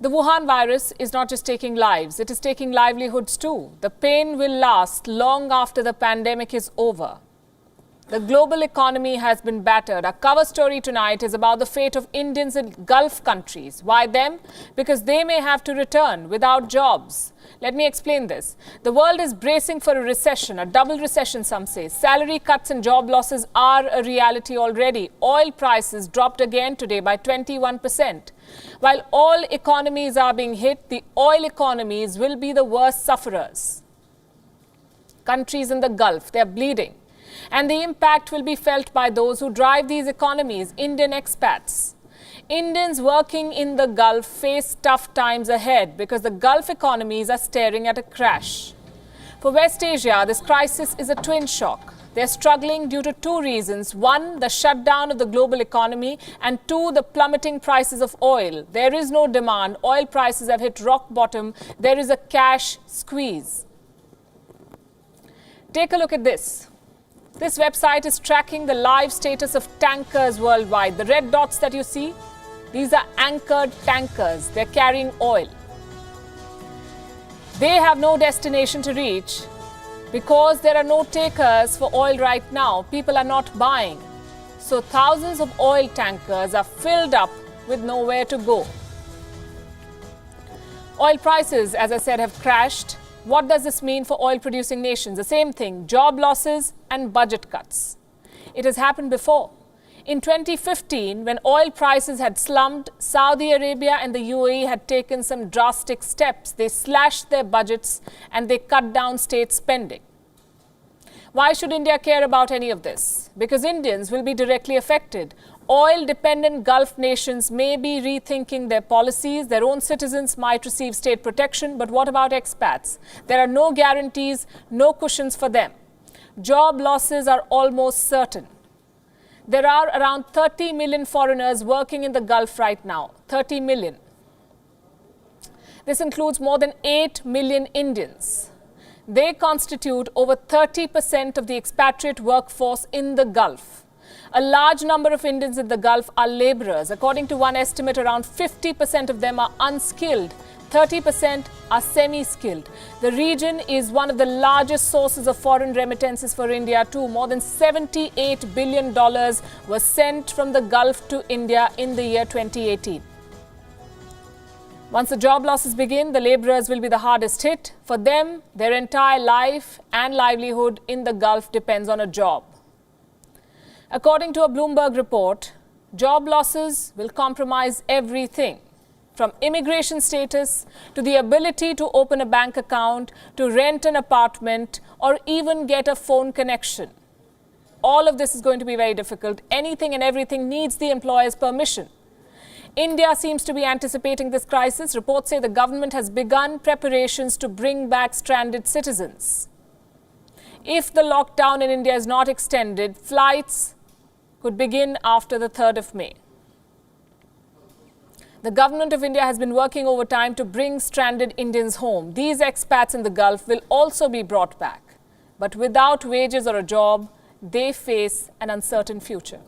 The Wuhan virus is not just taking lives, it is taking livelihoods too. The pain will last long after the pandemic is over. The global economy has been battered. Our cover story tonight is about the fate of Indians in Gulf countries. Why them? Because they may have to return without jobs. Let me explain this. The world is bracing for a recession, a double recession some say. Salary cuts and job losses are a reality already. Oil prices dropped again today by 21%. While all economies are being hit, the oil economies will be the worst sufferers. Countries in the Gulf, they're bleeding. And the impact will be felt by those who drive these economies, Indian expats. Indians working in the Gulf face tough times ahead because the Gulf economies are staring at a crash. For West Asia, this crisis is a twin shock. They're struggling due to two reasons. One, the shutdown of the global economy, and two, the plummeting prices of oil. There is no demand. Oil prices have hit rock bottom. There is a cash squeeze. Take a look at this. This website is tracking the live status of tankers worldwide. The red dots that you see, these are anchored tankers. They're carrying oil. They have no destination to reach because there are no takers for oil right now. People are not buying. So thousands of oil tankers are filled up with nowhere to go. Oil prices, as I said, have crashed. What does this mean for oil-producing nations? The same thing, job losses and budget cuts. It has happened before. In 2015, when oil prices had slumped, Saudi Arabia and the UAE had taken some drastic steps. They slashed their budgets and they cut down state spending. Why should India care about any of this? Because Indians will be directly affected. Oil-dependent Gulf nations may be rethinking their policies. Their own citizens might receive state protection. But what about expats? There are no guarantees, no cushions for them. Job losses are almost certain. There are around 30 million foreigners working in the Gulf right now. 30 million. This includes more than 8 million Indians. They constitute over 30% of the expatriate workforce in the Gulf. A large number of Indians in the Gulf are laborers. According to one estimate, around 50% of them are unskilled. 30% are semi-skilled. The region is one of the largest sources of foreign remittances for India too. More than $78 billion was sent from the Gulf to India in the year 2018. Once the job losses begin, the laborers will be the hardest hit. For them, their entire life and livelihood in the Gulf depends on a job. According to a Bloomberg report, job losses will compromise everything, from immigration status to the ability to open a bank account, to rent an apartment, or even get a phone connection. All of this is going to be very difficult. Anything and everything needs the employer's permission. India seems to be anticipating this crisis. Reports say the government has begun preparations to bring back stranded citizens. If the lockdown in India is not extended, flights could begin after the 3rd of May. The government of India has been working overtime to bring stranded Indians home. These expats in the Gulf will also be brought back. But without wages or a job, they face an uncertain future.